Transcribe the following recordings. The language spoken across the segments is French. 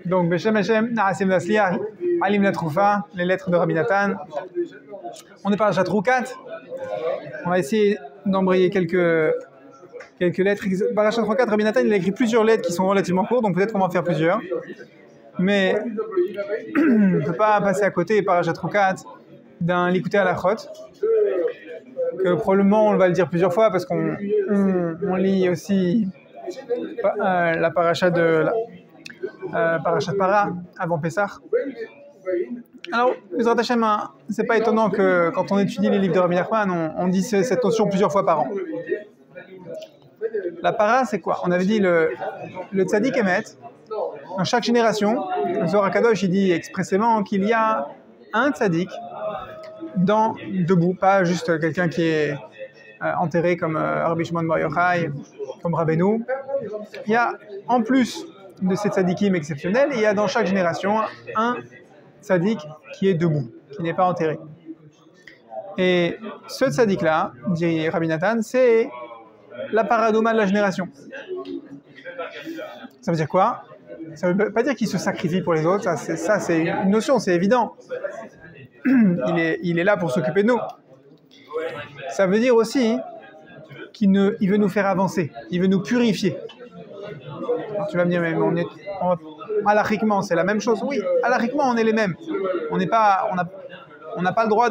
Donc, Beshem Hashem, Na'asim Nasliach, Alim Latroufa, les lettres de Rabbi Nathan. On est parachat Roukat. On va essayer d'embrayer quelques lettres. Parachat Roukat, Rabbi Nathan, il a écrit plusieurs lettres qui sont relativement courtes, donc peut-être qu'on va en faire plusieurs. Mais on ne peut pas passer à côté, parachat Roukat, d'un Likutei Halachot, que probablement on va le dire plusieurs fois parce qu'on lit aussi la paracha de Parashat Para avant Pessah. Alors, Bezrat Hashem, c'est pas étonnant que quand on étudie les livres de Rabbi Nachman, on dit cette notion plusieurs fois par an. La para, c'est quoi? On avait dit le tzaddik émet. Dans chaque génération, le Zohar HaKadosh, il dit expressément qu'il y a un tzaddik debout, pas juste quelqu'un qui est enterré comme Rabbi Shimon Bar Yochai, comme Rabbeinu. Il y a, en plus de ces tzaddikim exceptionnels, il y a dans chaque génération un tzaddik qui est debout, qui n'est pas enterré. Et ce tzaddik-là, dit Rabbi Nathan, c'est la paradouma de la génération. Ça veut dire quoi? Ça ne veut pas dire qu'il se sacrifie pour les autres, ça c'est une notion, c'est évident. Il est là pour s'occuper de nous. Ça veut dire aussi qu'il veut nous faire avancer, il veut nous purifier. Alors, tu vas me dire, mais halachiquement, c'est la même chose. Oui, halachiquement, on est les mêmes. On n'a pas le droit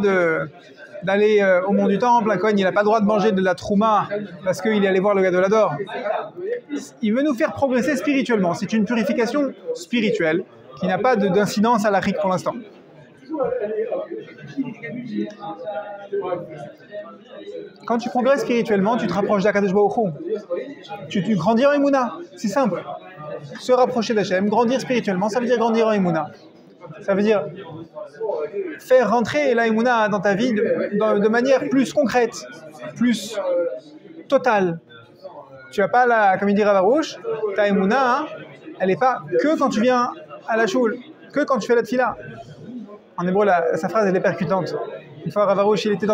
d'aller au mont du temple. Un Kohen, il n'a pas le droit de manger de la trouma parce qu'il est allé voir le Gadolador. Il veut nous faire progresser spirituellement. C'est une purification spirituelle qui n'a pas d'incidence halachique pour l'instant. Quand tu progresses spirituellement, tu te rapproches d'Akadosh Baruch Hu. Tu grandis en Emouna. C'est simple. Se rapprocher d'Hachem, grandir spirituellement, ça veut dire grandir en Emouna. Ça veut dire faire rentrer la Emouna dans ta vie de manière plus concrète, plus totale. Tu n'as pas, comme il dit Rav Arush, ta Emouna, elle n'est pas que quand tu viens à la choule, que quand tu fais la tfila. En hébreu, sa phrase, elle est percutante. Une fois, Rav Arush, il était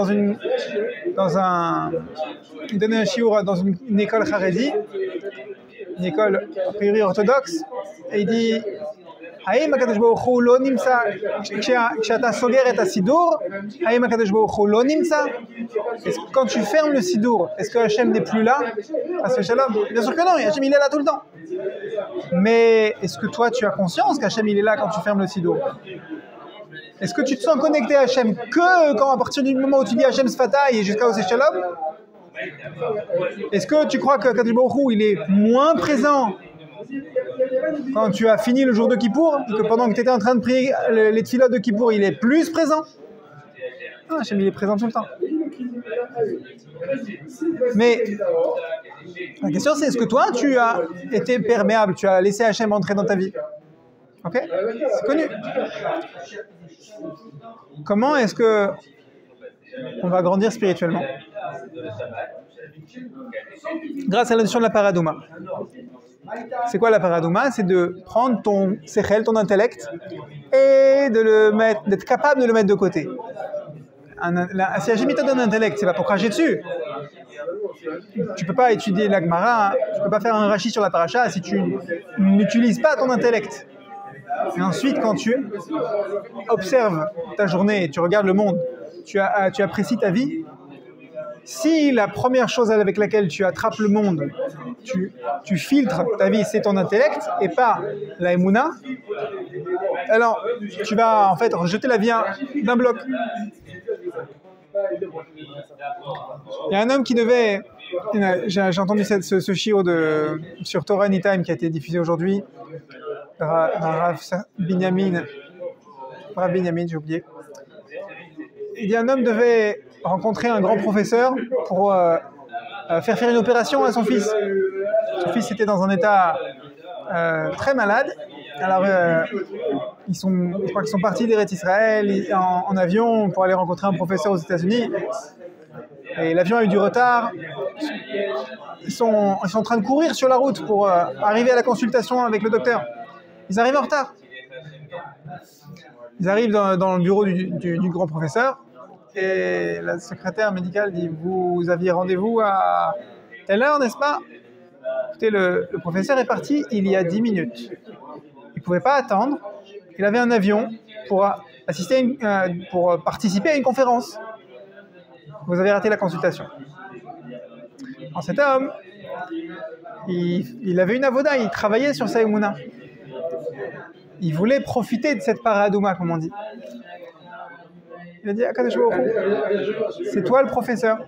il donnait un shiur dans une école Haredi, une école a priori orthodoxe, et il dit האם הקדוש ברוך הוא לא נמצא כשאתה סוגר את הסידור? האם הקדוש ברוך הוא לא נמצא? Quand tu fermes le sidour, est-ce que Hachem n'est plus là? Bien sûr que non, Hachem il est là tout le temps. Mais est-ce que toi tu as conscience qu'Hachem il est là quand tu fermes le sidour? Est-ce que tu te sens connecté à Hachem que quand à partir du moment où tu dis Hachem Sfatai et jusqu'à Oseh Shalom? Est-ce que tu crois que Kadosh Baruch Hu, il est moins présent quand tu as fini le jour de Kippour et que pendant que tu étais en train de prier les tefilot de Kippour, il est plus présent? Non, Hachem, il est présent tout le temps. Mais la question c'est, est-ce que toi tu as été perméable, tu as laissé Hachem entrer dans ta vie? Ok? C'est connu. Comment est-ce que on va grandir spirituellement? Grâce à la notion de la paradouma. C'est quoi la paradouma? C'est de prendre ton sechel, ton intellect, et d'être capable de le mettre de côté. Si Hachem te donne un intellect, c'est pas pour cracher dessus. Tu peux pas étudier la Gemara, tu peux pas faire un rachi sur la paracha si tu n'utilises pas ton intellect. Et ensuite, quand tu observes ta journée, tu regardes le monde, tu apprécies ta vie, si la première chose avec laquelle tu attrapes le monde, tu filtres ta vie, c'est ton intellect et pas la Emouna, alors tu vas en fait rejeter la vie d'un bloc. Il y a un homme qui devait... J'ai entendu ce shiur sur Torah Anytime qui a été diffusé aujourd'hui, Rav Binyamin, j'ai oublié. Il dit un homme devait rencontrer un grand professeur pour faire une opération à son fils. Son fils était dans un état très malade. Alors, je crois qu'ils sont partis d'Eretz Israël en avion pour aller rencontrer un professeur aux États-Unis. Et l'avion a eu du retard. Ils sont en train de courir sur la route pour arriver à la consultation avec le docteur. Ils arrivent en retard. Ils arrivent dans le bureau du grand professeur et la secrétaire médicale dit « Vous aviez rendez-vous à telle heure, n'est-ce pas ?» Écoutez, le professeur est parti il y a 10 minutes. ne pouvait pas attendre. Il avait un avion pour pour participer à une conférence. Vous avez raté la consultation. Alors cet homme, il avait une avoda, il travaillait sur sa émouna. Il voulait profiter de cette paradouma, comme on dit. Il a dit, Akadosh Baruch Hu, c'est toi le professeur.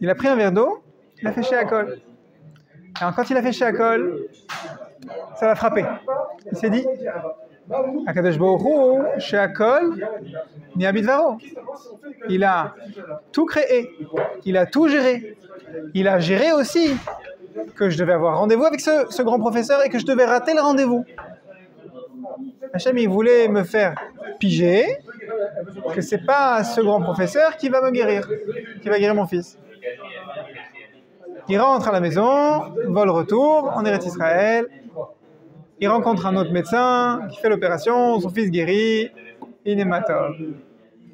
Il a pris un verre d'eau, il a fait Sheakol. Et quand il a fait Sheakol, ça l'a frappé. Il s'est dit, Akadosh Baruch Hu, Sheakol, ni Abidvaro. Il a tout créé, il a tout géré. Il a géré aussi que je devais avoir rendez-vous avec ce grand professeur et que je devais rater le rendez-vous. Hachem, il voulait me faire piger que c'est pas ce grand professeur qui va me guérir, qui va guérir mon fils. Il rentre à la maison, vol retour, en Eretz Israël. Il rencontre un autre médecin qui fait l'opération, son fils guérit, il est matov.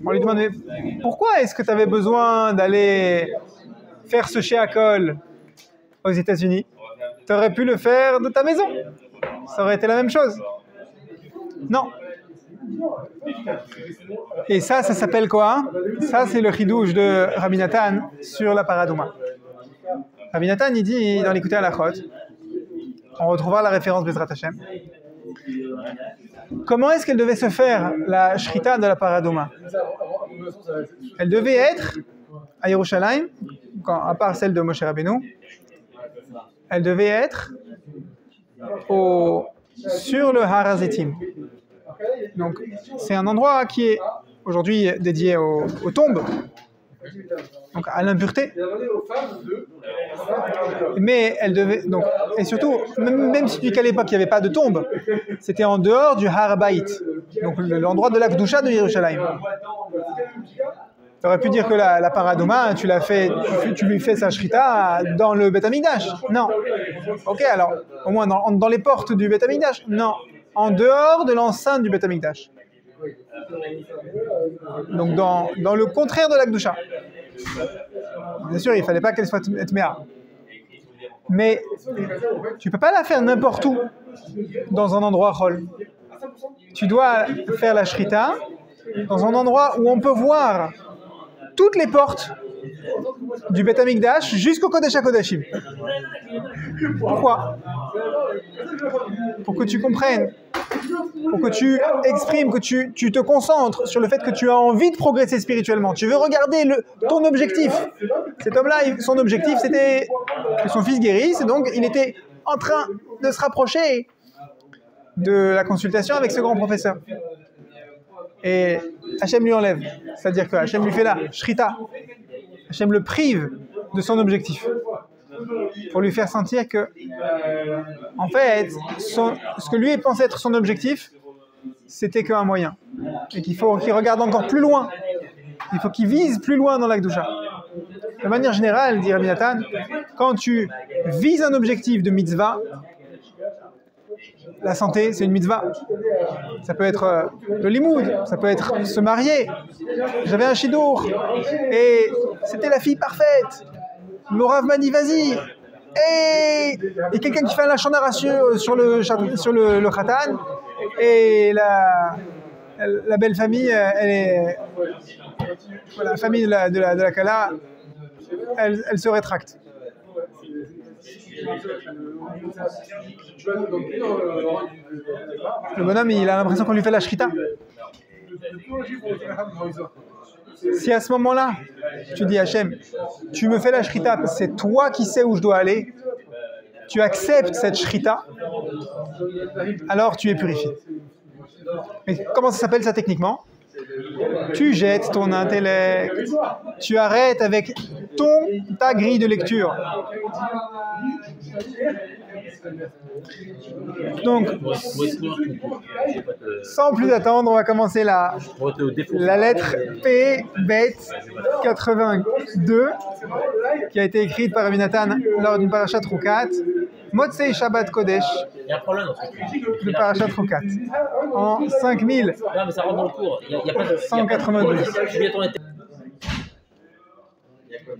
On lui demande, pourquoi est-ce que tu avais besoin d'aller faire ce Sheakol aux États-Unis? Tu aurais pu le faire de ta maison. Ça aurait été la même chose. Non. Et ça s'appelle quoi? Ça, c'est le chidouche de Rabbi Nathan sur la paradouma. Rabbi Nathan, il dit dans l'Écouter à la Chot, on retrouvera la référence Bezrat Hashem. Comment est-ce qu'elle devait se faire, la shrita de la paradouma? Elle devait être à Yerushalayim, à part celle de Moshe Rabbeinu, elle devait être sur le Har HaZeitim. Donc, c'est un endroit qui est aujourd'hui dédié aux tombes, donc à l'impureté. Mais elle devait, donc, et surtout, même si tu dis qu'à l'époque il n'y avait pas de tombe, c'était en dehors du Har HaBayit, donc l'endroit de la Kedusha de Yerushalayim. Tu aurais pu dire que la paradouma, tu lui fais sa shrita dans le Beth Amikdash. Non. Ok, alors, au moins dans les portes du Beth Amikdash. Non. En dehors de l'enceinte du Beth Amikdash. Donc dans le contraire de la Kedusha. Bien sûr, il ne fallait pas qu'elle soit etméa. Mais tu ne peux pas la faire n'importe où dans un endroit chol. Tu dois faire la shrita dans un endroit où on peut voir toutes les portes du Beth Amikdash jusqu'au Kodesh HaKodashim. Pourquoi? Pour que tu comprennes, pour que tu exprimes, que tu te concentres sur le fait que tu as envie de progresser spirituellement. Tu veux regarder ton objectif. Cet homme-là, son objectif, c'était que son fils guérisse, et donc il était en train de se rapprocher de la consultation avec ce grand professeur. Et Hachem lui enlève. C'est-à-dire que Hachem lui fait la shrita. Hachem le prive de son objectif. Pour lui faire sentir que, en fait, ce que lui pensait être son objectif, c'était qu'un moyen. Et qu'il faut qu'il regarde encore plus loin. Il faut qu'il vise plus loin dans la Kedusha. De manière générale, dit Rabbi Nathan, quand tu vises un objectif de mitzvah, la santé, c'est une mitzvah. Ça peut être le limoud, ça peut être se marier. J'avais un shidour et c'était la fille parfaite. Morav m'a dit vas-y. Et quelqu'un qui fait un lachon hara sur le khatan. Et la belle famille, elle est la famille de la Kala, elle se rétracte. Le bonhomme, il a l'impression qu'on lui fait la shrita. Si à ce moment-là, tu dis Hachem, tu me fais la shrita, c'est toi qui sais où je dois aller, tu acceptes cette shrita, alors tu es purifié. Mais comment ça s'appelle ça techniquement? Tu jettes ton intellect, tu arrêtes avec ta grille de lecture. Donc, sans plus attendre, on va commencer la lettre P, Bet 82, qui a été écrite par Rabbi Nathan lors d'une parashat Rukat, Motzei Shabbat Kodesh, de parashat Rukat, en 5000. Non, mais ça rentre dans le cours. Il y a pas de 192.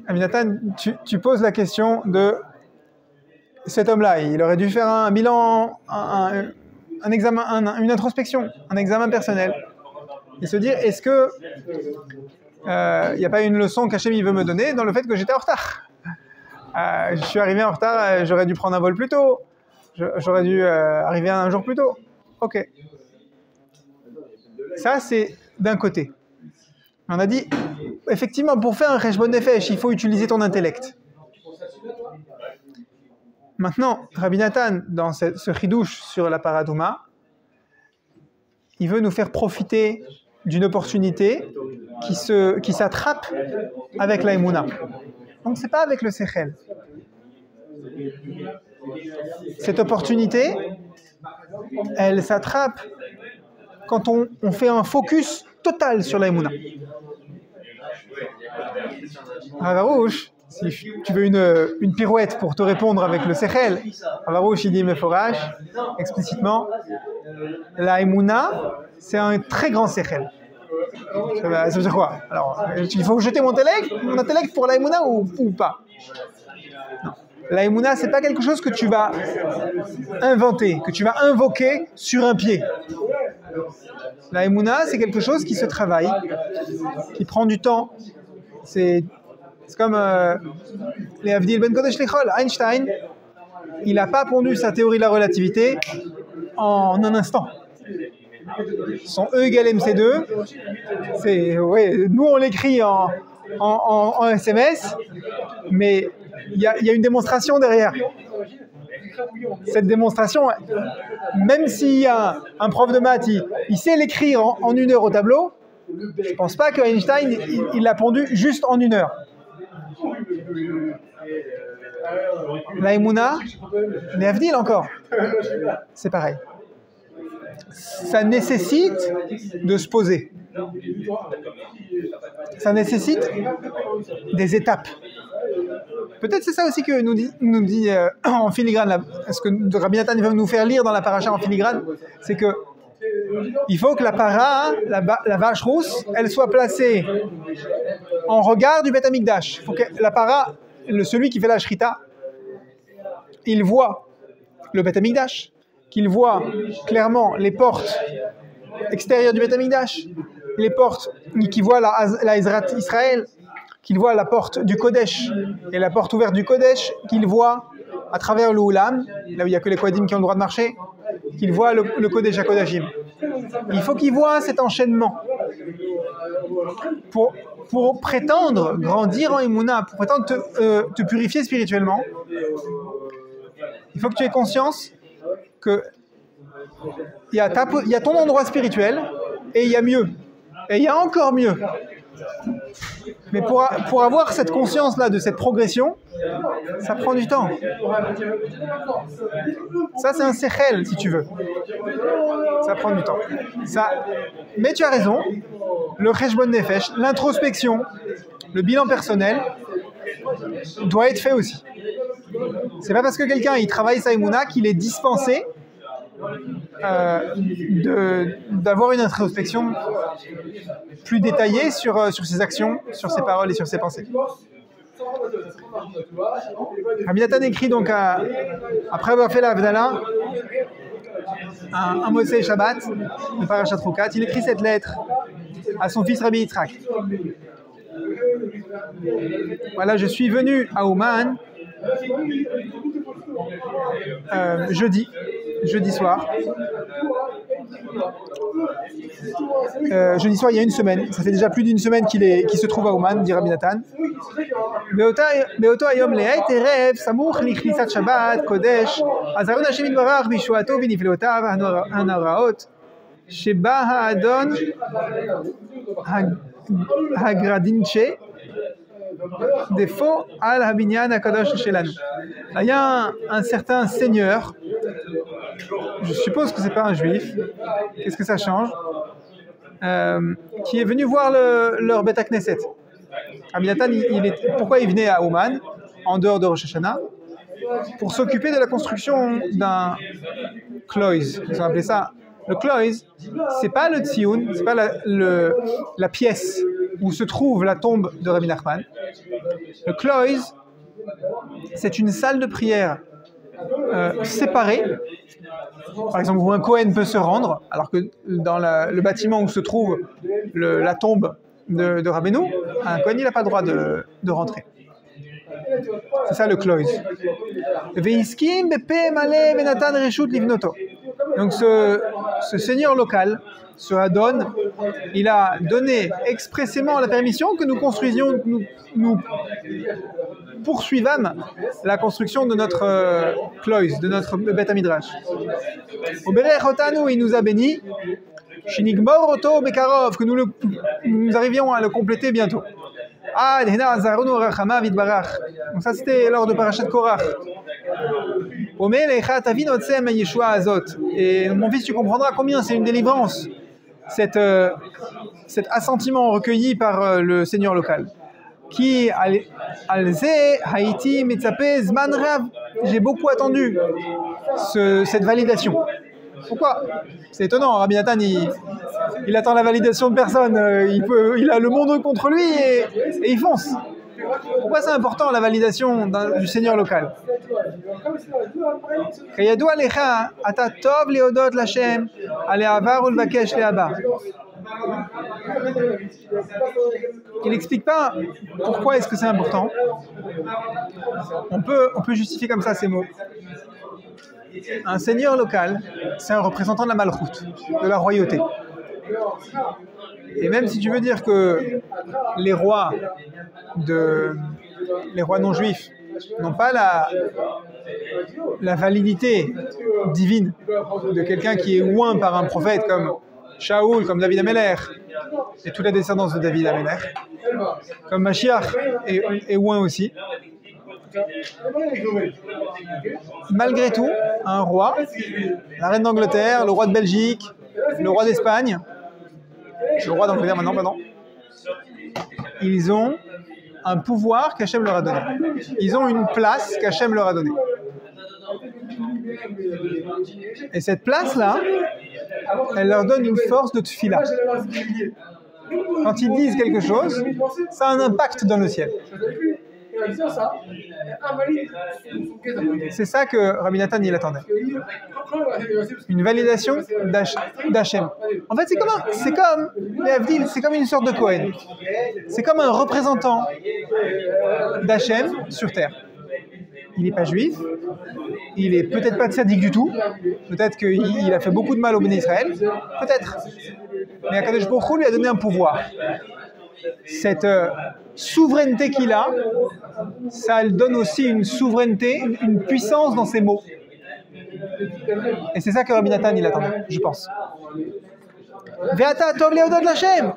Rabbi Nathan, tu poses la question de cet homme-là, il aurait dû faire un bilan, un examen, une introspection, un examen personnel, et se dire, est-ce que il n'y a pas une leçon qu'Hachem veut me donner dans le fait que j'étais en retard. Je suis arrivé en retard, j'aurais dû prendre un vol plus tôt, j'aurais dû arriver un jour plus tôt. Ok. Ça, c'est d'un côté. On a dit, effectivement, pour faire un Cheshbon Nefesh, il faut utiliser ton intellect. Maintenant, Rabbi Nathan, dans ce chidouche sur la paradouma, il veut nous faire profiter d'une opportunité qui s'attrape avec la Emouna. Donc, c'est pas avec le Sechel. Cette opportunité, elle s'attrape quand on fait un focus total sur la Emouna. Ravarouche, si tu veux une pirouette pour te répondre avec le Sechel, Ravarouche, il dit Meforach, explicitement, la Emouna, c'est un très grand Sechel. Ça veut dire quoi? Alors, il faut jeter mon intellect pour la Emouna ou pas? Non. La Emouna, c'est pas quelque chose que tu vas inventer, que tu vas invoquer sur un pied. La Emouna, c'est quelque chose qui se travaille, qui prend du temps. C'est comme les Avdil Ben Kodesh Lechol. Einstein, il n'a pas pondu sa théorie de la relativité en un instant. Son E égale MC2, nous on l'écrit en SMS, mais il y a une démonstration derrière. Cette démonstration, même s'il y a un prof de maths, il sait l'écrire en 1 heure au tableau, je ne pense pas que Einstein il l'a pondu juste en 1 heure. La Emouna, les Avdil encore, c'est pareil. Ça nécessite de se poser. Ça nécessite des étapes. Peut-être c'est ça aussi que nous dit en filigrane, ce que Rabbi Nathan veut nous faire lire dans la paracha en filigrane, c'est que il faut que la para, la vache rousse, elle soit placée en regard du Beth Amikdash. Il faut que la para, celui qui fait la shrita, il voit le Beth Amikdash, qu'il voit clairement les portes extérieures du Beth Amikdash, les portes qui voient la Ezrat Israël, qu'il voit la porte du Kodesh et la porte ouverte du Kodesh, qu'il voit à travers le Oulam, là où il n'y a que les Kohadim qui ont le droit de marcher, qu'il voit le Kodesh à Kodashim. Il faut qu'il voit cet enchaînement pour prétendre grandir en Emouna, pour prétendre te purifier spirituellement. Il faut que tu aies conscience que il y a ton endroit spirituel et il y a mieux. Et il y a encore mieux. Mais pour avoir cette conscience-là de cette progression, ça prend du temps. Ça, c'est un sechel, si tu veux. Ça prend du temps. Mais tu as raison, le cheshbon nefesh, l'introspection, le bilan personnel, doit être fait aussi. C'est pas parce que quelqu'un il travaille sa Emouna qu'il est dispensé d'avoir une introspection plus détaillée sur ses actions, sur ses paroles et sur ses pensées. Rabbi Nathan écrit donc, après avoir fait la Havdalah, un Motsei Shabbat, de Parashat Chukat, il écrit cette lettre à son fils Rabbi Yitzhak. Voilà, je suis venu à Ouman jeudi soir. Jeudi soir, il y a une semaine. Ça fait déjà plus d'une semaine qu'il se trouve à Ouman, dit Rabbi Nathan. באותו היום לעת ערב, סמוך לכניסת שבת, קודש, אז ארון השם יתברך בישועתו ונפלאותיו הנוראות, שבא האדון הגרדינצ'ה défaut al habinyan akadosh shelanu. Il y a un certain seigneur, je suppose que c'est pas un juif, qu'est-ce que ça change, qui est venu voir leur Beth Knesset. Rabbi Nathan, pourquoi il venait à Ouman, en dehors de Rosh Hashanah? Pour s'occuper de la construction d'un kloïs. Ils ont appelé ça. Le kloïs, c'est pas le tzioun, c'est pas la pièce où se trouve la tombe de Rabbi Nachman. Le kloïs, c'est une salle de prière séparés. Par exemple, où un Kohen peut se rendre, alors que dans le bâtiment où se trouve la tombe de Rabbeinu, un Kohen, il n'a pas le droit de rentrer. C'est ça le kloïs. Donc ce seigneur local, ce Hadon, il a donné expressément la permission que nous construisions, nous poursuivâmes la construction de notre kloïs, de notre Beth Midrash. Au Berech Otanu, il nous a bénis, Shinigmor Oto Bekarov, que nous arrivions à le compléter bientôt. Donc ça c'était lors de Parashat Korach. Et mon fils, tu comprendras combien c'est une délivrance, cet assentiment recueilli par le seigneur local. Qui Haïti Mitzape Zman Rav, j'ai beaucoup attendu cette validation. Pourquoi? C'est étonnant, Rabbi Nathan, il attend la validation de personne, il a le monde contre lui et il fonce. Pourquoi c'est important la validation du seigneur local? Il n'explique pas pourquoi est-ce que c'est important. On peut justifier comme ça ces mots. Un seigneur local, c'est un représentant de la malchoute, de la royauté. Et même si tu veux dire que les rois non juifs n'ont pas la validité divine de quelqu'un qui est oint par un prophète comme Shaoul, comme David Améler, et toute la descendance de David Améler, comme Mashiach est oint aussi. Malgré tout, un roi, la reine d'Angleterre, le roi de Belgique, le roi d'Espagne, le roi d'Angleterre maintenant, pardon, ils ont un pouvoir qu'Hachem leur a donné. Ils ont une place qu'Hachem leur a donnée. Et cette place-là, elle leur donne une force de tfila. Quand ils disent quelque chose, ça a un impact dans le ciel. C'est ça que Rabbi Nathan il attendait. Une validation d'Hachem. En fait, c'est comme une sorte de Kohen. C'est comme un représentant d'Hachem sur terre. Il n'est pas juif, il est peut-être pas tzaddik du tout, peut-être qu'il a fait beaucoup de mal au Béné Israël, peut-être. Mais Akadosh Baruch Hu lui a donné un pouvoir. Cette souveraineté qu'il a, ça lui donne aussi une souveraineté, une puissance dans ses mots. Et c'est ça que Rabbi Nathan il attendait, je pense. Ve'ata tov leodot l'Hashem.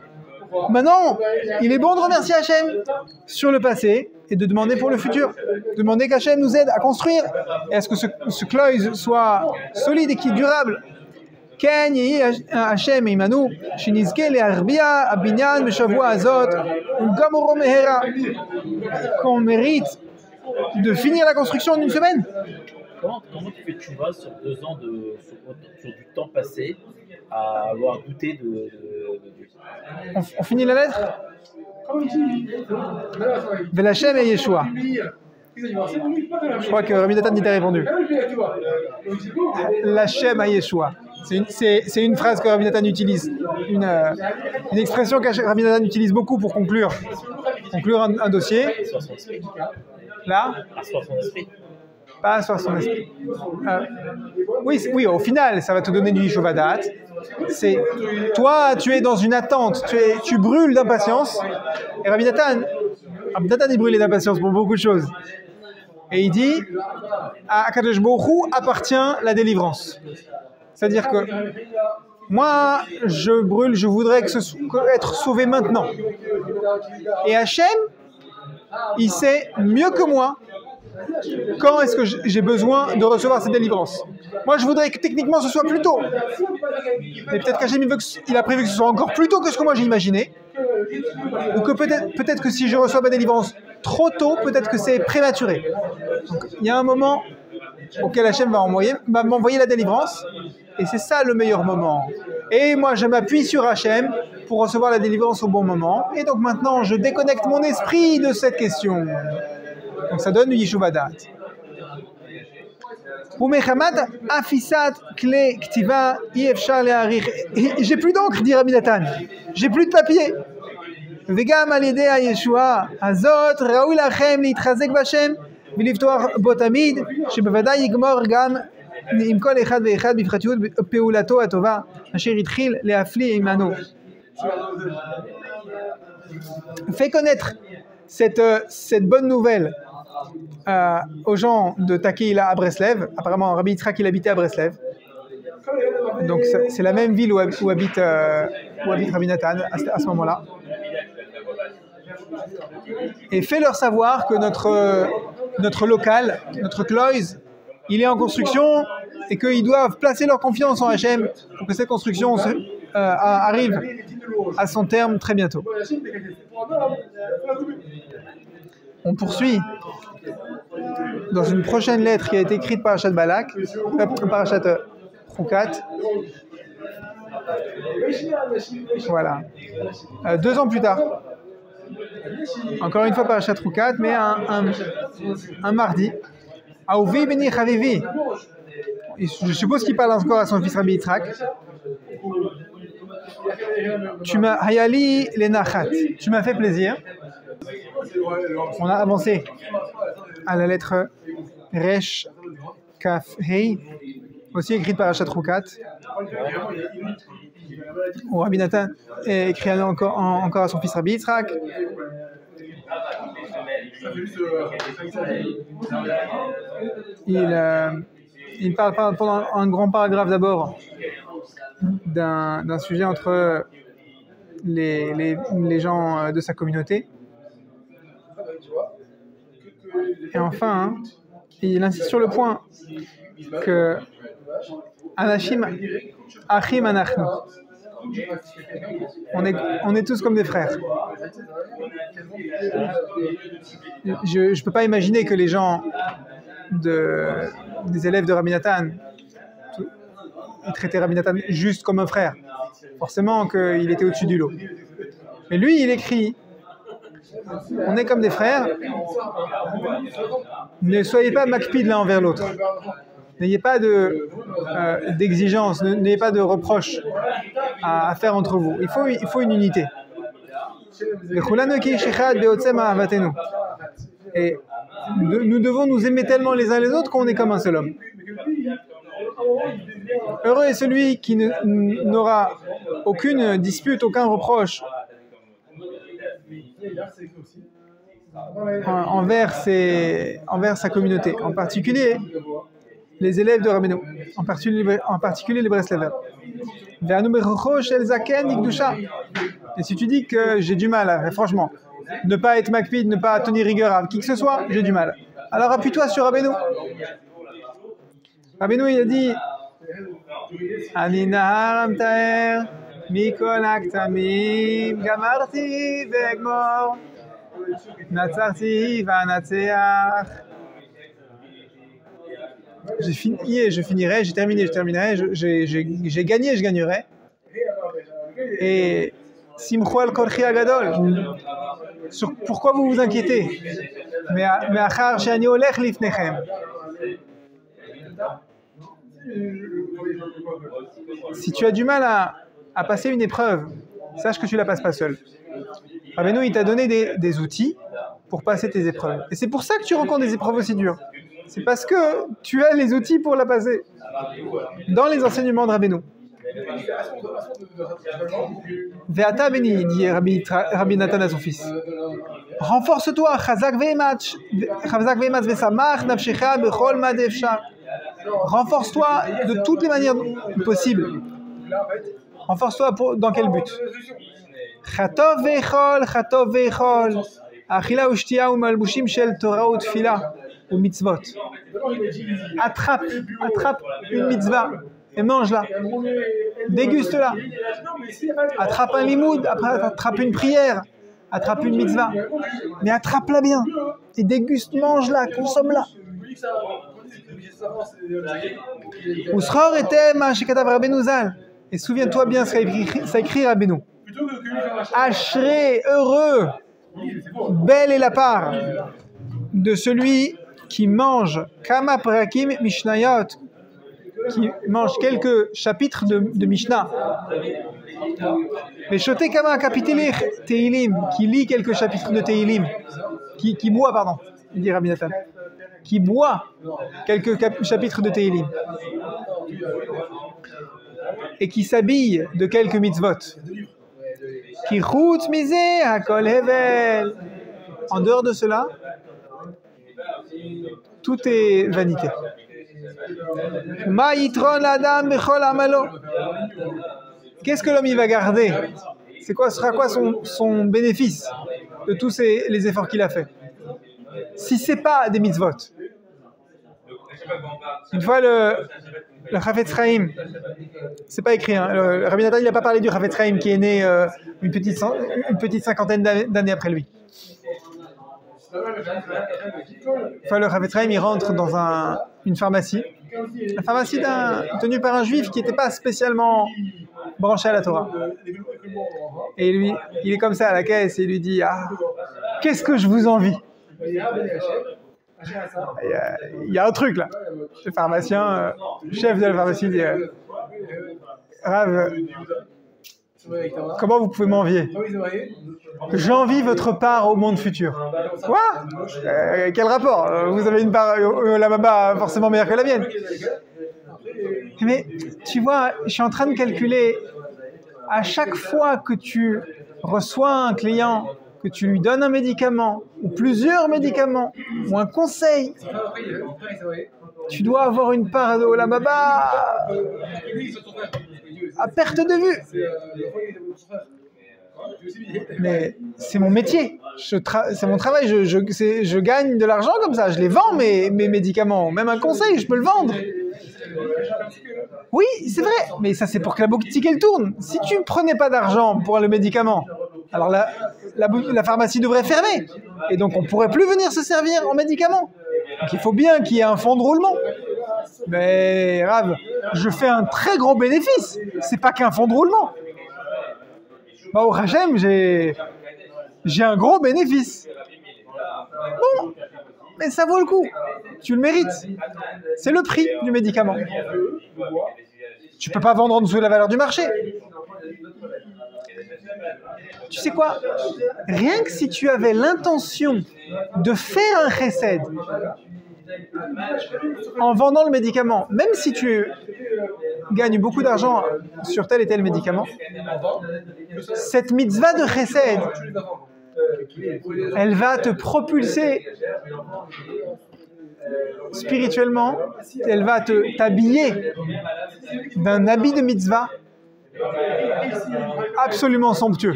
Maintenant, il est bon de remercier Hachem sur le passé et de demander pour le futur. Demander qu'Hachem nous aide à construire. Et à ce que ce kloïs soit solide et qui est durable. Ken yehi Hachem imanu, shenizke le'arbia abinyan beshavua azot, u'gamoro mehera. Qu'on mérite de finir la construction d'une semaine. Comment tu fais tchouva sur 2 ans sur du temps passé à avoir goûté de Dieu? On finit la lettre. Velachem et Yeshua. Je crois que Rabbi Nathan t'a répondu. L'Hachem à Yeshua. C'est une phrase que Rabbi Nathan utilise. Une expression que Rabbi Nathan utilise beaucoup pour conclure un dossier. Là. Pas asseoir son esprit. Oui, au final, ça va te donner du Yishuvadat. C'est toi, tu es dans une attente, tu brûles d'impatience. Et Rabbi Nathan il brûlait d'impatience pour beaucoup de choses. Et il dit, à Akadosh Baruch Hu appartient la délivrance. C'est-à-dire que moi, je brûle, je voudrais être sauvé maintenant. Et Hachem, il sait mieux que moi quand est-ce que j'ai besoin de recevoir cette délivrance. Moi, je voudrais que techniquement ce soit plus tôt. Mais peut-être qu'Hachem il a prévu que ce soit encore plus tôt que ce que moi j'ai imaginé. Ou que peut-être que si je reçois ma délivrance trop tôt, peut-être que c'est prématuré. Donc, il y a un moment auquel Hachem va m'envoyer la délivrance. Et c'est ça le meilleur moment. Et moi, je m'appuie sur Hachem pour recevoir la délivrance au bon moment. Et donc maintenant, je déconnecte mon esprit de cette question. Donc ça donne du Yishuvadat. ומחמת אפיסת כלי כתיבה אי אפשר להעריך. J'ai plus d'encre, dit Rabbi Nathan. J'ai plus de papier. וגם על ידי הישועה הזאת ראוי לכם להתחזק בהשם ולפתוח בו תמיד, שבוודאי יגמור גם עם כל אחד ואחד בפרטיות פעולתו הטובה אשר התחיל להפליא עמנו. Fais connaître cette bonne nouvelle aux gens de Takehila à Breslev. Apparemment, Rabbi Yitzhak, il habitait à Breslev. Donc c'est la même ville où habite Rabbi Nathan à ce moment-là. Et fais-leur savoir que notre local, notre Kloïs, il est en construction et qu'ils doivent placer leur confiance en Hachem pour que cette construction arrive à son terme très bientôt. On poursuit dans une prochaine lettre qui a été écrite par Parashat Balak, Parashat Chukat. Voilà. 2 ans plus tard. Encore une fois Parashat Chukat, mais un mardi. Aouvi Beni Chavivi. Je suppose qu'il parle encore à son fils Rabbi Yitzhak. Tu m'as hayali les nachat. Tu m'as fait plaisir. On a avancé à la lettre Resh Kaf Hei, aussi écrite par Parashat Chukat. Où Rabbi Nathan écrit encore à son fils Rabbi Yitzhak. Il parle pendant un grand paragraphe d'abord d'un sujet entre les gens de sa communauté. Et enfin, il insiste sur le point que Anashim Achim Anachnu. On est tous comme des frères. Je ne peux pas imaginer que les gens des élèves de Rabbi Nathan traitaient Rabbi Nathan juste comme un frère. Forcément qu'il était au-dessus du lot. Mais lui, il écrit: on est comme des frères, ne soyez pas makpid l'un envers l'autre. N'ayez pas d'exigence, n'ayez pas de reproches à faire entre vous. Il faut une unité. Et nous devons nous aimer tellement les uns les autres qu'on est comme un seul homme. Heureux est celui qui n'aura aucune dispute, aucun reproche envers sa communauté, en particulier les élèves de Rabbeinu, en particulier les Breslevers. Et si tu dis que j'ai du mal, franchement, ne pas être makpid, ne pas tenir rigueur à qui que ce soit, j'ai du mal. Alors appuie-toi sur Rabbeinu. Rabbeinu, il a dit: Ani nahar amtaer mikol aktamim gamarti vegmor natzarti vanatseach. J'ai fini, je finirai, j'ai terminé, je terminerai, j'ai gagné, je gagnerai. Et Simcho al Korchi Agadol. Pourquoi vous vous inquiétez? Mais achar she'ani olech lifnechem. Si tu as du mal à passer une épreuve, sache que tu ne la passes pas seul. Rabbeinu, il t'a donné des outils pour passer tes épreuves. Et c'est pour ça que tu rencontres des épreuves aussi dures. C'est parce que tu as les outils pour la passer. Dans les enseignements de Rabbeinu. Ve'ata beni, dit Rabbi Nathan à son fils. Renforce-toi, chazak ve'ematz ve'samach nafshecha bechol ma defshar. Renforce-toi de toutes les manières possibles. Renforce-toi dans quel but? Chatov ve'echol, achila u'shtia u'malbushim shel Torah u'tfila u'mitzvot. Attrape une mitzvah et mange-la. Déguste-la. Attrape un limoud, attrape une prière, attrape une mitzvah. Mais attrape-la bien. Et déguste, mange-la, consomme-la. Et souviens-toi bien ce qu'a écrit Rabbeinu. Ashré, heureux, belle est la part de celui qui mange Kama Prakim Mishnayot, qui mange quelques chapitres de Mishnah. Mais Shote Kama Kapitelich Teilim, qui lit quelques chapitres de Teilim, qui boit, pardon, il dit Rabbi Nathan, qui boit quelques chapitres de Teilim, et qui s'habille de quelques mitzvot. Qui chutz misé hakol hevel. En dehors de cela, tout est vanité. Ma yitron l'adam bechol amalo. Qu'est-ce que l'homme il va garder? Sera quoi son bénéfice de tous les efforts qu'il a fait? Si c'est pas des mitzvot. Une fois le Chafetz Chaim, c'est pas écrit, hein, le Rabbi Nathan il n'a pas parlé du Chafetz Chaim qui est né une petite cinquantaine d'années après lui. Une fois le Chafetz Chaim il rentre dans une pharmacie, la pharmacie tenue par un juif qui n'était pas spécialement branché à la Torah. Et lui, il est comme ça à la caisse et il lui dit « Ah, qu'est-ce que je vous envie !» Il y a un truc là. Le pharmacien, chef de la pharmacie dit Rav, comment vous pouvez m'envier? J'envie votre part au monde futur. Quoi? Quel rapport? Vous avez une part, la baba forcément meilleure que la mienne. Mais tu vois, je suis en train de calculer à chaque fois que tu reçois un client, que tu lui donnes un médicament, ou plusieurs médicaments, ou un conseil, tu dois avoir une part de Olam Haba à perte de vue. Mais c'est mon métier, c'est mon travail, je gagne de l'argent comme ça, je les vends mes médicaments, même un conseil, je peux le vendre. Oui, c'est vrai, mais ça c'est pour que la boutique elle tourne. Si tu ne prenais pas d'argent pour le médicament, alors la pharmacie devrait fermer. Et donc on ne pourrait plus venir se servir en médicaments. Donc il faut bien qu'il y ait un fonds de roulement. Mais Rav, je fais un très gros bénéfice. C'est pas qu'un fonds de roulement. Bah, au Hachem, j'ai un gros bénéfice. Bon, mais ça vaut le coup. Tu le mérites. C'est le prix du médicament. Tu peux pas vendre en dessous de la valeur du marché. Tu sais quoi? Rien que si tu avais l'intention de faire un chesed en vendant le médicament, même si tu gagnes beaucoup d'argent sur tel et tel médicament, cette mitzvah de chesed, elle va te propulser spirituellement, elle va t'habiller d'un habit de mitzvah absolument somptueux.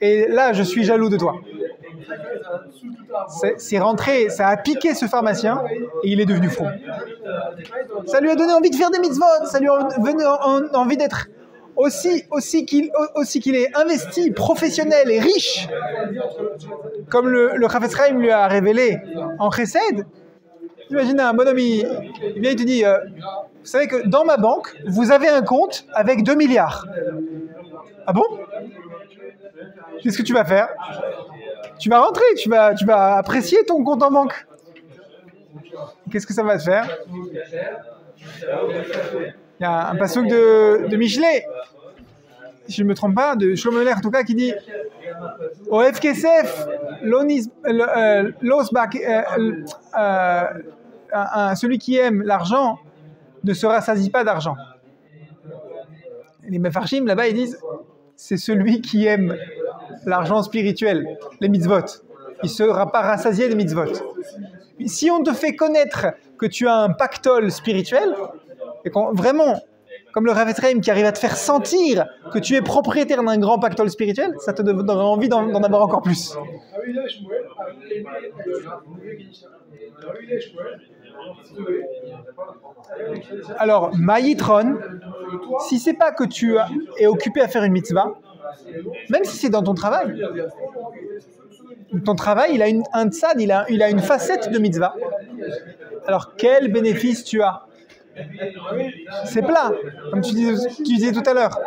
Et là, je suis jaloux de toi. C'est rentré, ça a piqué ce pharmacien et il est devenu fou. Ça lui a donné envie de faire des mitzvot, ça lui a donné envie d'être aussi qu'il est investi, professionnel et riche, comme le Chafetz Chaim lui a révélé en chesed. Imagine un bonhomme, il vient et te dit vous savez que dans ma banque, vous avez un compte avec 2 milliards. Ah bon? Qu'est-ce que tu vas faire? Tu vas rentrer, tu vas apprécier ton compte en banque. Qu'est-ce que ça va te faire? Il y a un passouk de Michelet, si je ne me trompe pas, de Shlomo Meler en tout cas, qui dit Oev Kesef, celui qui aime l'argent ne se rassasie pas d'argent. Les Mefarshim, là-bas, ils disent c'est celui qui aime l'argent spirituel, les mitzvot. Il ne sera pas rassasié des mitzvot. Si on te fait connaître que tu as un pactole spirituel, et vraiment, comme le Chafetz Chaim qui arrive à te faire sentir que tu es propriétaire d'un grand pactole spirituel, ça te donnera envie d'en avoir encore plus. Alors, Maïtron, si c'est pas que tu es occupé à faire une mitzvah, même si c'est dans ton travail, il a un tzad, il a une facette de mitzvah. Alors, quel bénéfice tu as? C'est plat, comme tu disais tout à l'heure.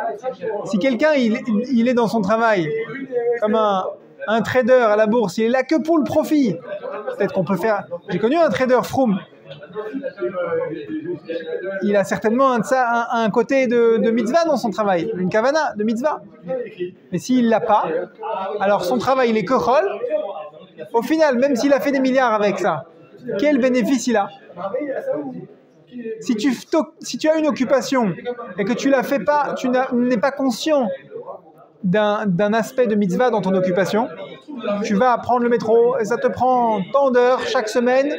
Si quelqu'un il est dans son travail comme un trader à la bourse, il est là que pour le profit, Peut-être qu'on peut faire... J'ai connu un trader Froome. Il a certainement un côté de mitzvah dans son travail, une kavana de mitzvah. Mais s'il ne l'a pas, alors son travail, il est kochol. Au final, même s'il a fait des milliards avec ça, quel bénéfice il a? Si tu as une occupation et que tu la fais pas, tu n'es pas conscient d'un aspect de mitzvah dans ton occupation, tu vas prendre le métro et ça te prend tant d'heures chaque semaine.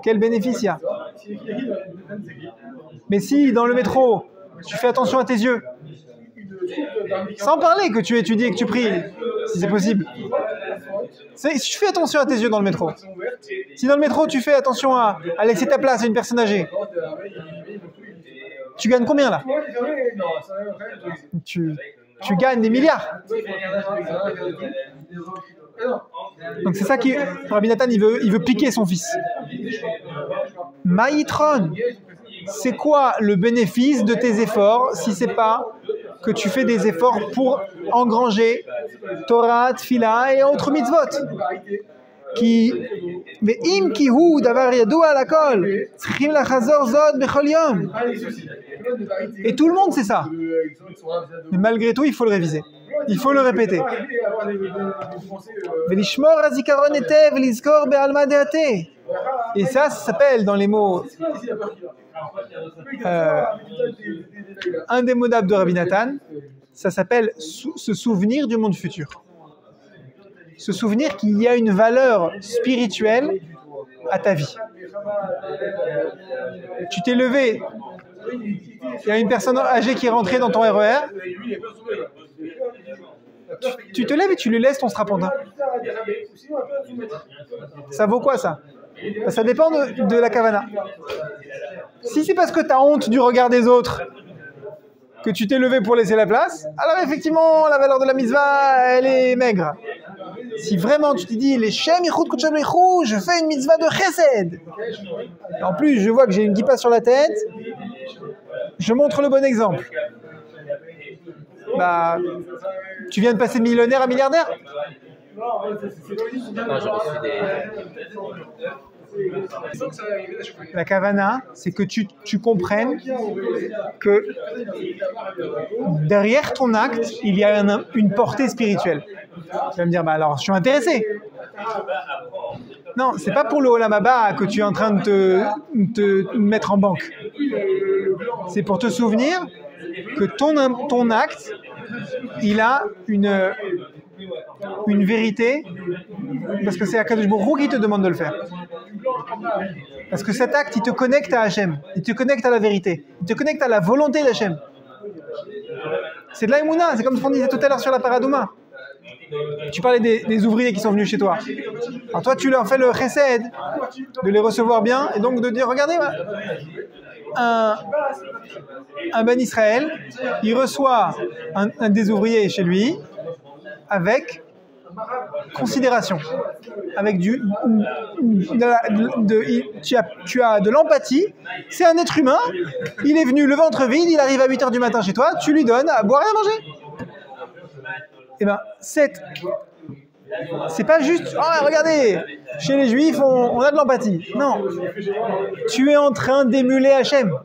Quel bénéfice il y a? Mais si dans le métro, tu fais attention à tes yeux, sans parler que tu étudies et que tu pries, si c'est possible. Si tu fais attention à tes yeux dans le métro, si dans le métro tu fais attention à laisser ta place à une personne âgée, tu gagnes combien là? Tu gagnes des milliards. Donc c'est ça qui Rabbi Nathan, il veut piquer son fils. Maïtron, c'est quoi le bénéfice de tes efforts si c'est pas que tu fais des efforts pour engranger Torah, Tfila et autres mitzvot? Mais im ki hu davar yadua lakol, tzrichim lachazor zod bechol yom. Et tout le monde sait ça. Mais malgré tout, il faut le réviser. Il faut le répéter. Velishmor hazikaron etev lizkor be'alma deate. Et ça s'appelle dans les mots indémodable de Rabbi Nathan, ça s'appelle se souvenir du monde futur. Se souvenir qu'il y a une valeur spirituelle à ta vie. Tu t'es levé, il y a une personne âgée qui est rentrée dans ton RER, tu te lèves et tu lui laisses ton strapontin. Ça vaut quoi ça? Ça dépend de la kavana. Si c'est parce que tu as honte du regard des autres que tu t'es levé pour laisser la place, alors effectivement, la valeur de la mitzvah, elle est maigre. Si vraiment tu te dis, les shem yichud kutchem lechou, je fais une mitzvah de chesed. En plus, je vois que j'ai une kippa sur la tête, je montre le bon exemple. Bah, tu viens de passer de millionnaire à milliardaire? Non, j'ai reçu des... La kavana, c'est que tu comprennes que derrière ton acte, il y a une portée spirituelle. Tu vas me dire, bah alors, je suis intéressé. Non, c'est pas pour le Olam Haba que tu es en train de te mettre en banque. C'est pour te souvenir que ton acte, il a une vérité, parce que c'est Akadosh Baruch Hu qui te demande de le faire. Parce que cet acte, il te connecte à Hachem, il te connecte à la vérité, il te connecte à la volonté d'Hachem. C'est de la Emouna, c'est comme ce qu'on disait tout à l'heure sur la Paradouma. Tu parlais des ouvriers qui sont venus chez toi. Alors toi, tu leur fais le chesed, de les recevoir bien, et donc de dire, regardez, un Ben Israël, il reçoit un des ouvriers chez lui, avec considération, avec tu as de l'empathie, c'est un être humain, il est venu le ventre vide, il arrive à 8h du matin chez toi, tu lui donnes à boire et à manger. Eh bien, c'est pas juste, oh, regardez, chez les Juifs, on a de l'empathie. Non, tu es en train d'émuler Hachem.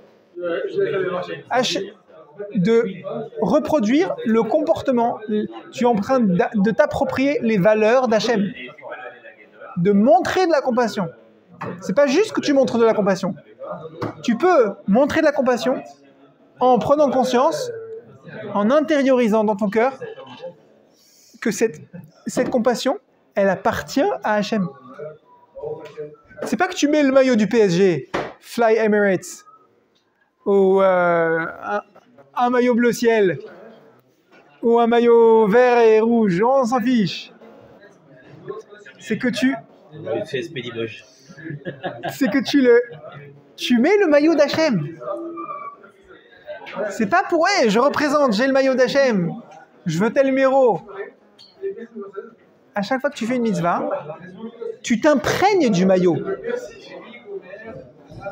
De reproduire le comportement, tu es en train de t'approprier les valeurs d'Hachem, de montrer de la compassion. C'est pas juste que tu montres de la compassion. Tu peux montrer de la compassion en prenant conscience, en intériorisant dans ton cœur que cette compassion, elle appartient à Hachem. C'est pas que tu mets le maillot du PSG, Fly Emirates, ou un maillot bleu ciel ou un maillot vert et rouge, on s'en fiche. C'est que tu mets le maillot d'Hachem. C'est pas pour j'ai le maillot d'Hachem, je veux tel numéro. À chaque fois que tu fais une mitzvah, tu t'imprègnes du maillot.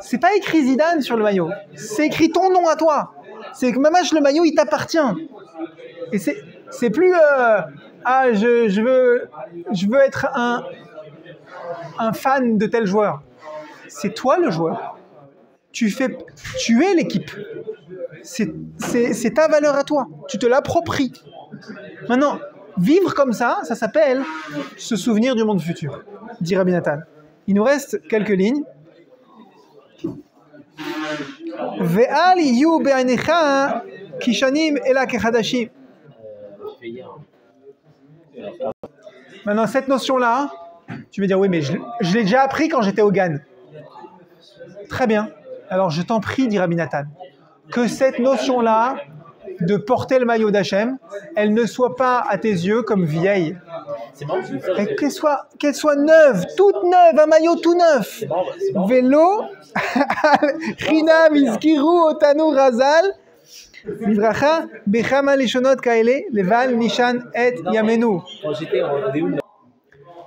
C'est pas écrit Zidane sur le maillot, c'est écrit ton nom à toi. C'est que mamache, le maillot, il t'appartient. Et c'est plus je veux être un fan de tel joueur. C'est toi le joueur. Tu es l'équipe. C'est ta valeur à toi. Tu te l'appropries. Maintenant, vivre comme ça s'appelle se souvenir du monde futur, dit Rabbi Nathan. Il nous reste quelques lignes. Ve'al yu be'anecha kishanim ela kechadashim. Maintenant, cette notion-là, tu vas dire, oui, mais je l'ai déjà appris quand j'étais au GAN. Très bien. Alors, je t'en prie, dit Rabbi Nathan, que cette notion-là, de porter le maillot d'Hachem, elle ne soit pas à tes yeux comme vieille. Et qu'elle soit neuve, toute neuve, un maillot tout neuf. Vélo, China, Mizkiru, Otanu, Razal, Livracha, Bechama, Lishonot, Kaele, Leval, Nishan, Et, Yamenu.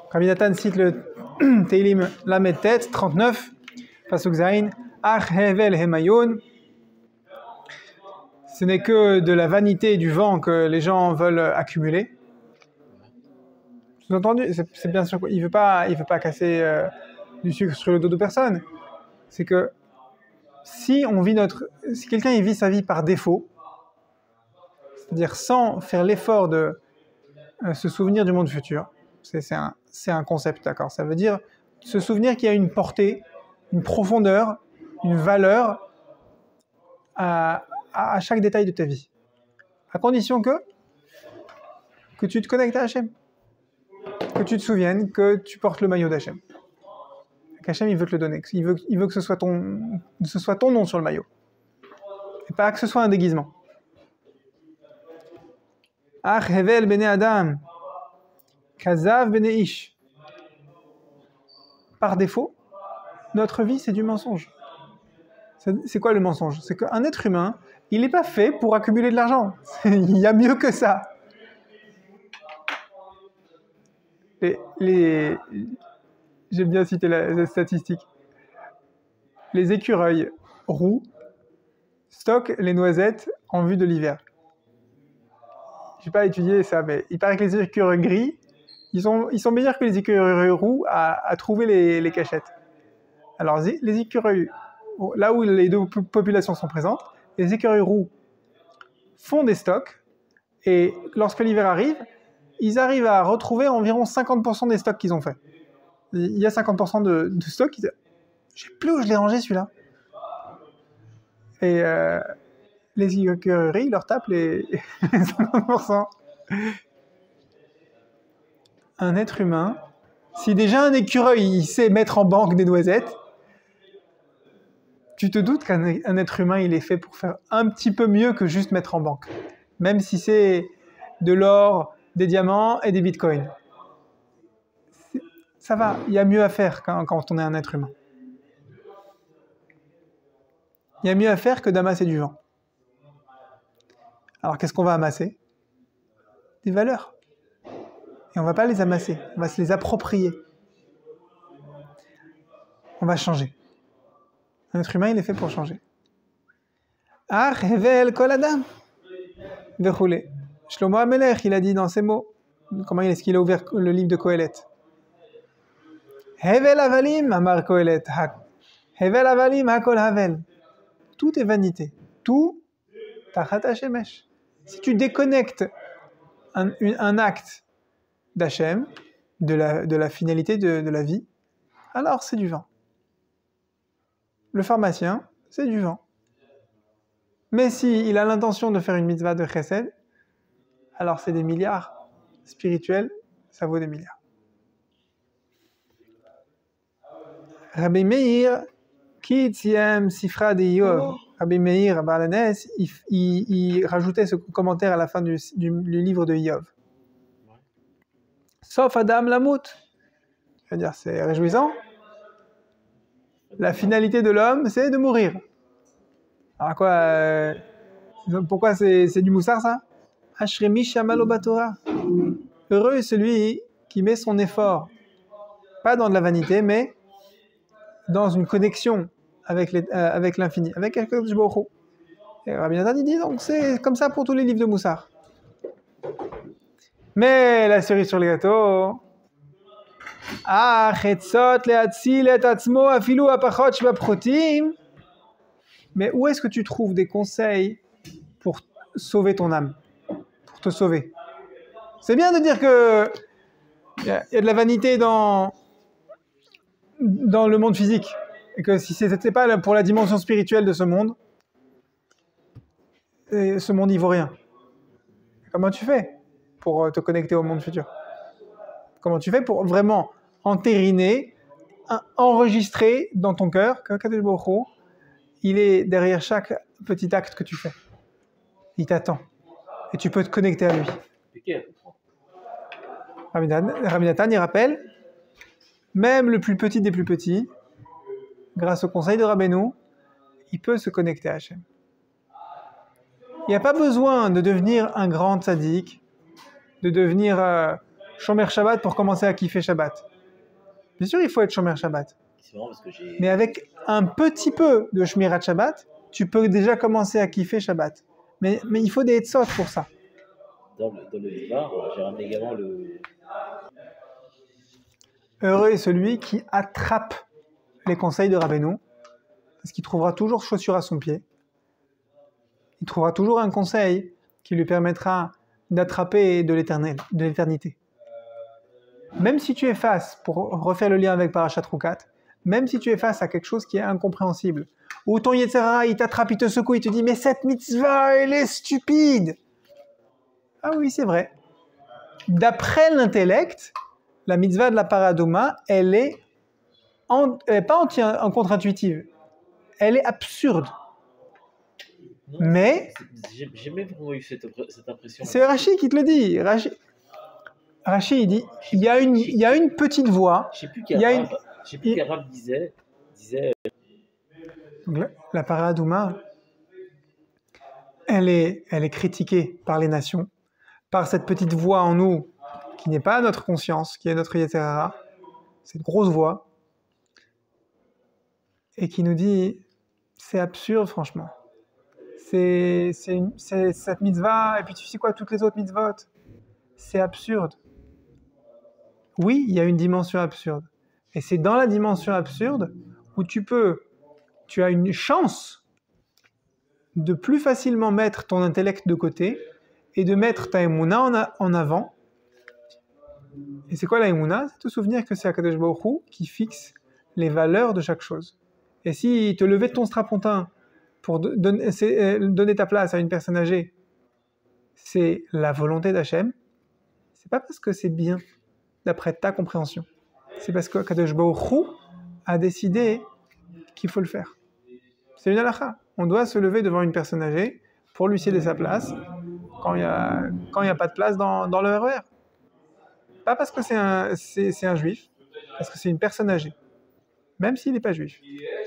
Rabbi Nathan cite le Teilim Lamed Tet, 39, Pasuk Zain, Ach Hevel Hemayon. Ce n'est que de la vanité et du vent que les gens veulent accumuler. Sous-entendu, c'est bien sûr qu'il ne veut pas casser du sucre sur le dos de personne. C'est que si quelqu'un vit sa vie par défaut, c'est-à-dire sans faire l'effort de se souvenir du monde futur, c'est un concept, d'accord. Ça veut dire se souvenir qu'il y a une portée, une profondeur, une valeur à chaque détail de ta vie. À condition que tu te connectes à Hachem. Que tu te souviennes que tu portes le maillot d'Hachem. Qu'Hachem, il veut te le donner. Il veut que ce soit ton nom sur le maillot. Et pas que ce soit un déguisement. Ach hevel bene Adam. Kazav bene Ish. Par défaut, notre vie, c'est du mensonge. C'est quoi le mensonge? C'est qu'un être humain, il n'est pas fait pour accumuler de l'argent. Il y a mieux que ça. J'aime bien citer la statistique. Les écureuils roux stockent les noisettes en vue de l'hiver. Je n'ai pas étudié ça, mais il paraît que les écureuils gris, ils sont meilleurs que les écureuils roux à trouver les cachettes. Alors, les écureuils, là où les deux populations sont présentes, les écureuils roux font des stocks, et lorsque l'hiver arrive, ils arrivent à retrouver environ 50% des stocks qu'ils ont fait. Il y a 50% de stocks, je ne sais plus où je l'ai rangé celui-là. Et les écureuils leur tapent les 50%. Un être humain, si déjà un écureuil il sait mettre en banque des noisettes, tu te doutes qu'un être humain il est fait pour faire un petit peu mieux que juste mettre en banque. Même si c'est de l'or, des diamants et des bitcoins. Ça va, il y a mieux à faire quand on est un être humain. Il y a mieux à faire que d'amasser du vent. Alors qu'est-ce qu'on va amasser? Des valeurs. Et on ne va pas les amasser, on va se les approprier. On va changer. Un être humain, il est fait pour changer. Ah, Hevel Kol Adam. Verroulé. Shlomo Amelech, il a dit dans ces mots, comment est-ce qu'il a ouvert le livre de Kohelet? Hevel Avalim, Amar Kohelet. Hevel Avalim, Hakol Havel. Tout est vanité. Tout, Tachat Hashemesh. Si tu déconnectes un acte d'Hachem, de la finalité de la vie, alors c'est du vent. Le pharmacien, c'est du vent. Mais s'il a l'intention de faire une mitzvah de chesed, alors c'est des milliards. Spirituels, ça vaut des milliards. Rabbi Meir, Kitziem Sifra de Yov. Rabbi Meir Balanes, il rajoutait ce commentaire à la fin du livre de Yov. Sauf Adam Lamout. C'est-à-dire, c'est réjouissant. La finalité de l'homme, c'est de mourir. Alors quoi pourquoi c'est du moussard, ça? Ashremi Shamalo Batora. Heureux est celui qui met son effort, pas dans de la vanité, mais dans une connexion avec l'infini, avec quelque chose de. Et Rabbi Nathan dit donc c'est comme ça pour tous les livres de Moussard. Mais la cerise sur le gâteau, Ah, chetzot le'atzil et atzmo afilu apachot shvaprotim. Mais où est-ce que tu trouves des conseils pour sauver ton âme, pour te sauver? C'est bien de dire que il y a de la vanité dans le monde physique, et que si ce n'était pas pour la dimension spirituelle de ce monde n'y vaut rien. Comment tu fais pour te connecter au monde futur? Comment tu fais pour vraiment entériner, enregistrer dans ton cœur que Kadosh Baruch Hu, il est derrière chaque petit acte que tu fais. Il t'attend. Et tu peux te connecter à lui. Rabbi Nathan, il rappelle, même le plus petit des plus petits, grâce au conseil de Rabbeinu, il peut se connecter à Hachem. Il n'y a pas besoin de devenir un grand tzaddik, de devenir Shomer Shabbat pour commencer à kiffer Shabbat. Bien sûr, il faut être Shomer Shabbat. Mais avec un petit peu de Shmirat Shabbat, tu peux déjà commencer à kiffer Shabbat. Mais il faut des etzot pour ça. Dans le départ, j'ai ramené également le... Heureux est celui qui attrape les conseils de Rabbeinu, parce qu'il trouvera toujours chaussure à son pied. Il trouvera toujours un conseil qui lui permettra d'attraper de l'éternité. Même si tu es face, pour refaire le lien avec Parashat Rukat, même si tu es face à quelque chose qui est incompréhensible, où ton Yetzer Hara, il t'attrape, il te secoue, il te dit « Mais cette mitzvah, elle est stupide !» Ah oui, c'est vrai. D'après l'intellect, la mitzvah de la paraduma, elle est pas en contre-intuitive. Elle est absurde. Non, mais... J'ai jamais vraiment eu cette impression. C'est Rashi qui te le dit. Rashi, il dit, il y a une petite voix. Je sais plus quel Rav disait. Donc, la paraduma, elle est critiquée par les nations, par cette petite voix en nous, qui n'est pas notre conscience, qui est notre Yetzer Hara, cette grosse voix, et qui nous dit, c'est absurde franchement. C'est cette mitzvah, et puis tu sais quoi, toutes les autres mitzvot, c'est absurde. Oui, il y a une dimension absurde. Et c'est dans la dimension absurde où tu as une chance de plus facilement mettre ton intellect de côté et de mettre ta émouna en avant. Et c'est quoi la émouna? C'est te souvenir que c'est Akadosh Baruch Hu qui fixe les valeurs de chaque chose. Et si te lever de ton strapontin pour donner ta place à une personne âgée, c'est la volonté d'Hachem, c'est pas parce que c'est bien d'après ta compréhension. C'est parce que Kadosh Baruch Hu a décidé qu'il faut le faire. C'est une halakha. On doit se lever devant une personne âgée pour lui céder sa place quand il n'y a pas de place dans le RER. Pas parce que c'est un juif, parce que c'est une personne âgée. Même s'il n'est pas juif.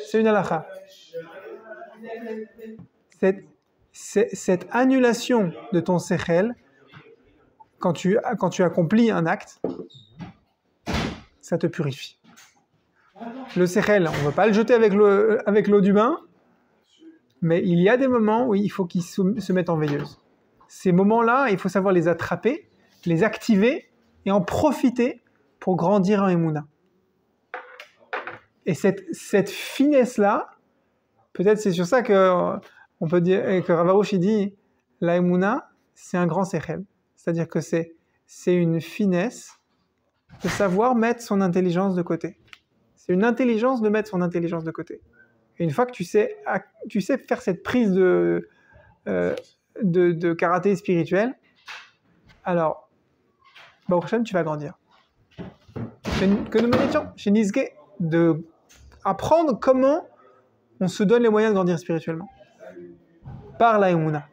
C'est une halakha. Cette annulation de ton sechel, quand tu accomplis un acte, ça te purifie. Le sechel, on ne veut pas le jeter avec l'eau du bain, mais il y a des moments où il faut qu'il se mette en veilleuse. Ces moments-là, il faut savoir les attraper, les activer et en profiter pour grandir en Emouna. Et cette finesse-là, peut-être c'est sur ça on peut dire que Rav Arush il dit la Emouna, c'est un grand sechel. C'est-à-dire que c'est une finesse de savoir mettre son intelligence de côté. C'est une intelligence de mettre son intelligence de côté. Et une fois que tu sais faire cette prise de karaté spirituel, alors, Baruch Hashem, tu vas grandir. Que nous méritions chez Nizke d'apprendre comment on se donne les moyens de grandir spirituellement. Par la Emouna.